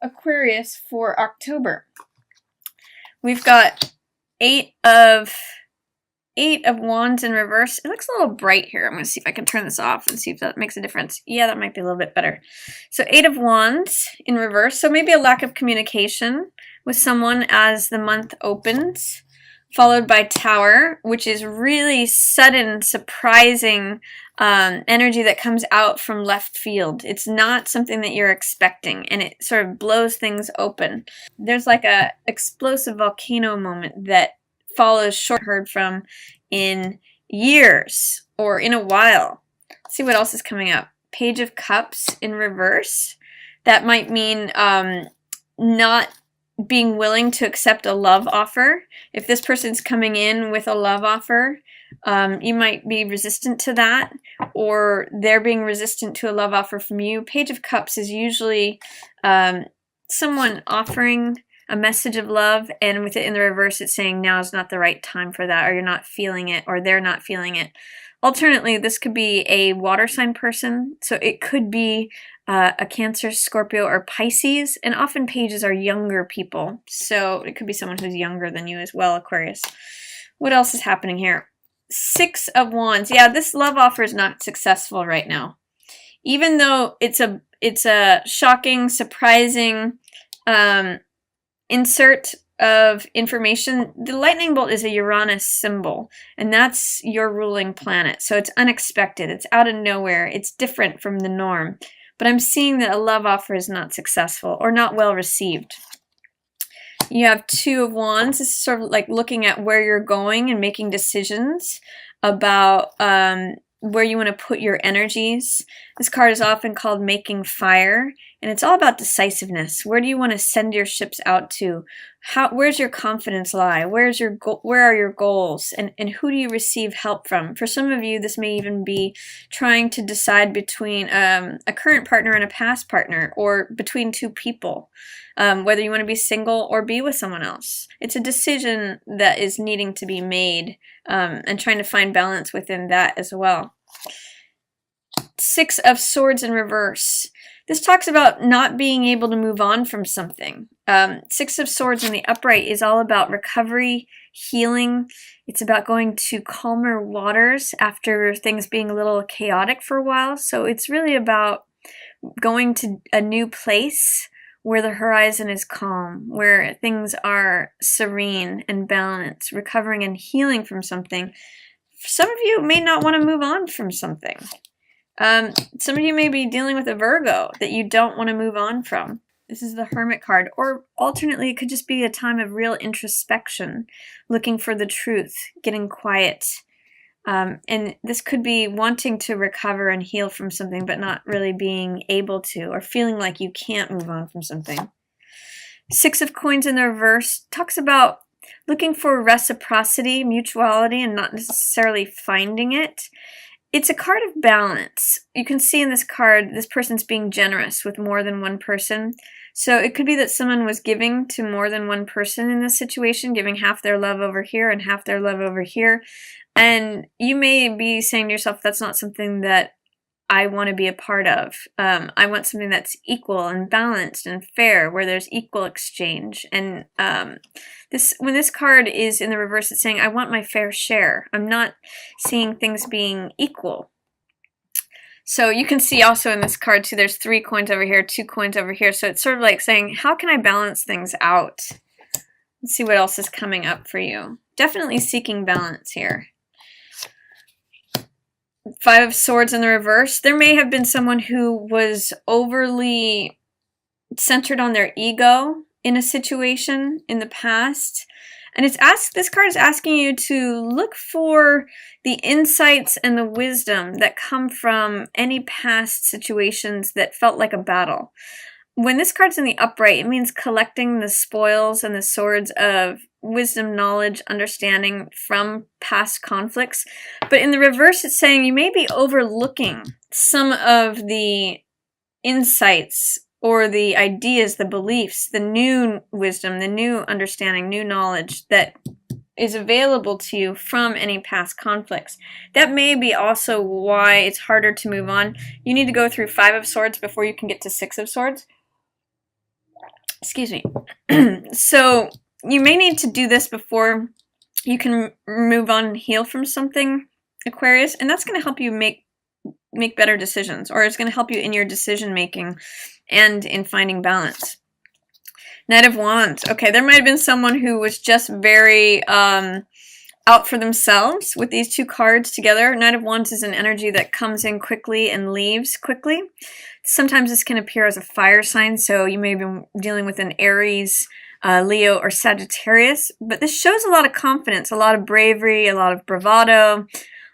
Aquarius for October. We've got eight of wands in reverse. It looks a little bright here. I'm going to see if I can turn this off and see if that makes a difference. Yeah, that might be a little bit better. So 8 of wands in reverse. So maybe a lack of communication with someone as the month opens. Followed by Tower, which is really sudden, surprising energy that comes out from left field. It's not something that you're expecting, and it sort of blows things open. There's like a explosive volcano moment that follows short heard from in years or in a while. Let's see what else is coming up. Page of Cups in reverse. That might mean not being willing to accept a love offer. If this person's coming in with a love offer, you might be resistant to that, or they're being resistant to a love offer from you. Page of Cups is usually someone offering a message of love, and with it in the reverse, it's saying now is not the right time for that, or you're not feeling it, or they're not feeling it. Alternately, this could be a water sign person, so it could be a Cancer, Scorpio, or Pisces, and often pages are younger people, so it could be someone who's younger than you as well, Aquarius. What else is happening here? 6 of Wands. Yeah, this love offer is not successful right now. Even though it's a shocking, surprising insert of information, the lightning bolt is a Uranus symbol, and that's your ruling planet, so it's unexpected, it's out of nowhere, it's different from the norm. But I'm seeing that a love offer is not successful or not well received. You have 2 of Wands. This is sort of like looking at where you're going and making decisions about where you want to put your energies. This card is often called Making Fire, and it's all about decisiveness. Where do you want to send your ships out to? Where's your confidence lie? Where are your goals? And who do you receive help from? For some of you, this may even be trying to decide between a current partner and a past partner, or between 2 people, whether you want to be single or be with someone else. It's a decision that is needing to be made, and trying to find balance within that as well. 6 of Swords in reverse. This talks about not being able to move on from something. 6 of Swords in the upright is all about recovery, healing. It's about going to calmer waters after things being a little chaotic for a while. So it's really about going to a new place where the horizon is calm, where things are serene and balanced, recovering and healing from something. Some of you may not want to move on from something. Some of you may be dealing with a Virgo that you don't want to move on from. This is the Hermit card. Or alternately, it could just be a time of real introspection, looking for the truth, getting quiet. And this could be wanting to recover and heal from something, but not really being able to, or feeling like you can't move on from something. 6 of Coins in the reverse talks about looking for reciprocity, mutuality, and not necessarily finding it. It's a card of balance. You can see in this card, this person's being generous with more than one person. So it could be that someone was giving to more than one person in this situation, giving half their love over here and half their love over here. And you may be saying to yourself, that's not something that I want to be a part of. I want something that's equal and balanced and fair, where there's equal exchange. And when this card is in the reverse, it's saying, I want my fair share. I'm not seeing things being equal. So you can see also in this card too, there's 3 coins over here, 2 coins over here. So it's sort of like saying, how can I balance things out? Let's see what else is coming up for you. Definitely seeking balance here. 5 of Swords in the reverse. There may have been someone who was overly centered on their ego in a situation in the past. And this card is asking you to look for the insights and the wisdom that come from any past situations that felt like a battle. When this card's in the upright, it means collecting the spoils and the swords of wisdom, knowledge, understanding from past conflicts. But in the reverse, it's saying you may be overlooking some of the insights or the ideas, the beliefs, the new wisdom, the new understanding, new knowledge that is available to you from any past conflicts. That may be also why it's harder to move on. You need to go through 5 of Swords before you can get to 6 of Swords. Excuse me. So you may need to do this before you can move on and heal from something, Aquarius, and that's going to help you make better decisions, or it's going to help you in your decision making and in finding balance. Knight of Wands. Okay, there might have been someone who was just very out for themselves with these two cards together. Knight of Wands is an energy that comes in quickly and leaves quickly. Sometimes this can appear as a fire sign, so you may have been dealing with an Aries, Leo, or Sagittarius, but this shows a lot of confidence, a lot of bravery, a lot of bravado.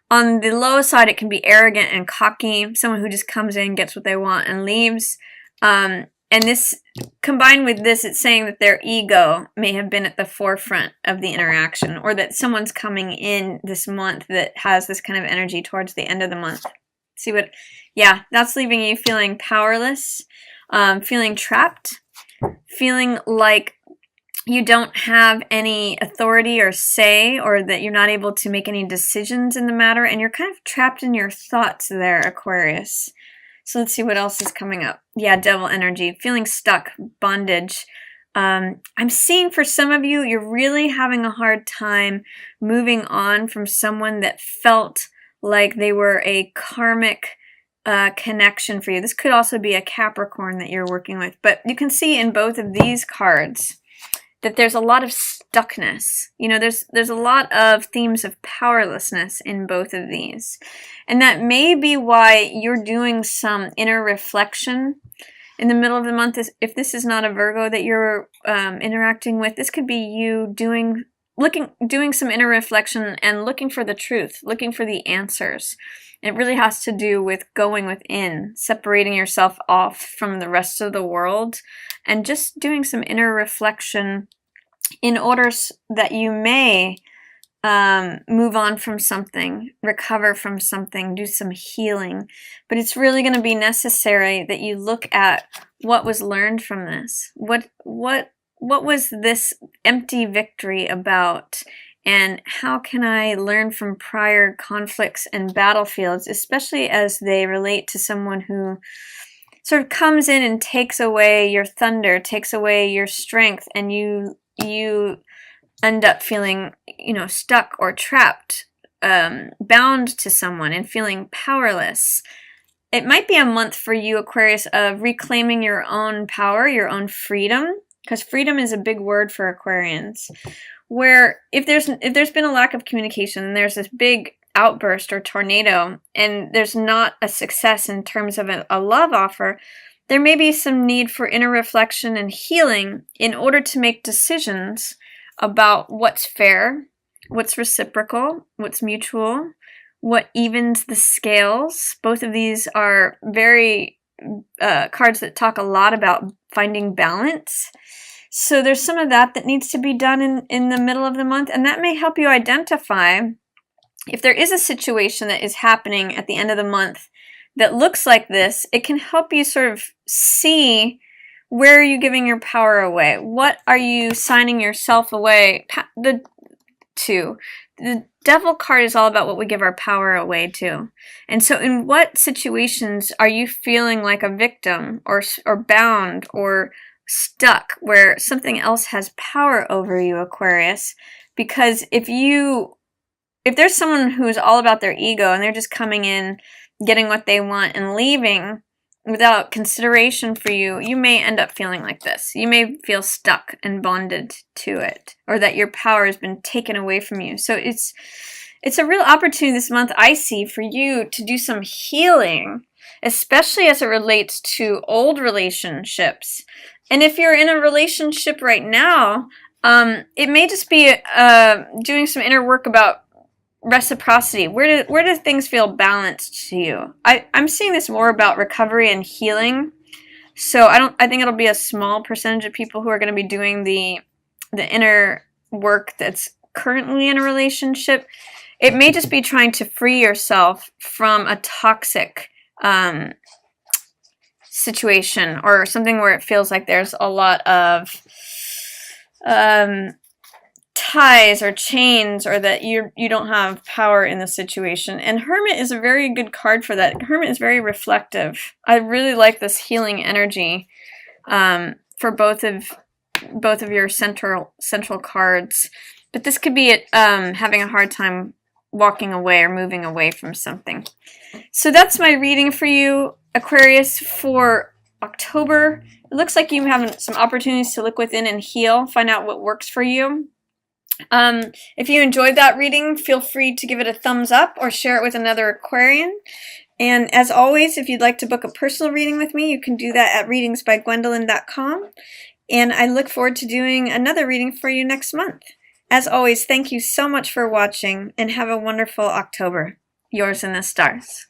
On the low side, it can be arrogant and cocky, someone who just comes in, gets what they want, and leaves. And this, combined with this, it's saying that their ego may have been at the forefront of the interaction, or that someone's coming in this month that has this kind of energy towards the end of the month. See what, yeah, that's leaving you feeling powerless, feeling trapped, feeling like you don't have any authority or say, or that you're not able to make any decisions in the matter, and you're kind of trapped in your thoughts there, Aquarius. So let's see what else is coming up. Yeah, devil energy, feeling stuck, bondage. I'm seeing for some of you, you're really having a hard time moving on from someone that felt like they were a karmic connection for you. This could also be a Capricorn that you're working with, but you can see in both of these cards that there's a lot of stuckness. You know, there's a lot of themes of powerlessness in both of these. And that may be why you're doing some inner reflection in the middle of the month. If this is not a Virgo that you're interacting with, this could be you doing some inner reflection and looking for the truth, looking for the answers. It really has to do with going within, separating yourself off from the rest of the world, and just doing some inner reflection in order that you may move on from something, recover from something, do some healing. But it's really going to be necessary that you look at what was learned from this. What was this empty victory about? And how can I learn from prior conflicts and battlefields, especially as they relate to someone who sort of comes in and takes away your thunder, takes away your strength, and you end up feeling, you know, stuck or trapped, bound to someone and feeling powerless. It might be a month for you, Aquarius, of reclaiming your own power, your own freedom, because freedom is a big word for Aquarians. Where if there's been a lack of communication, and there's this big outburst or tornado, and there's not a success in terms of a love offer, there may be some need for inner reflection and healing in order to make decisions about what's fair, what's reciprocal, what's mutual, what evens the scales. Both of these are very cards that talk a lot about finding balance. So there's some of that needs to be done in the middle of the month, and that may help you identify if there is a situation that is happening at the end of the month that looks like this. It can help you sort of see, where are you giving your power away? What are you signing yourself away to? The Devil card is all about what we give our power away to. And so in what situations are you feeling like a victim or bound or stuck where something else has power over you, Aquarius? Because if there's someone who's all about their ego and they're just coming in, getting what they want and leaving without consideration for you, you may end up feeling like this. You may feel stuck and bonded to it, or that your power has been taken away from you. So it's a real opportunity this month, I see, for you to do some healing, especially as it relates to old relationships. And if you're in a relationship right now, it may just be doing some inner work about reciprocity. Where do things feel balanced to you? I'm seeing this more about recovery and healing. So I think it'll be a small percentage of people who are going to be doing the inner work that's currently in a relationship. It may just be trying to free yourself from a toxic situation, or something where it feels like there's a lot of ties or chains, or that you don't have power in the situation. And Hermit is a very good card for that. Hermit is very reflective. I really like this healing energy for both of both of your central cards. But this could be having a hard time walking away or moving away from something. So that's my reading for you, Aquarius, for October. It looks like you have some opportunities to look within and heal, find out what works for you. If you enjoyed that reading, feel free to give it a thumbs up or share it with another Aquarian. And as always, if you'd like to book a personal reading with me, you can do that at readingsbygwendolyn.com. And I look forward to doing another reading for you next month. As always, thank you so much for watching and have a wonderful October. Yours in the stars.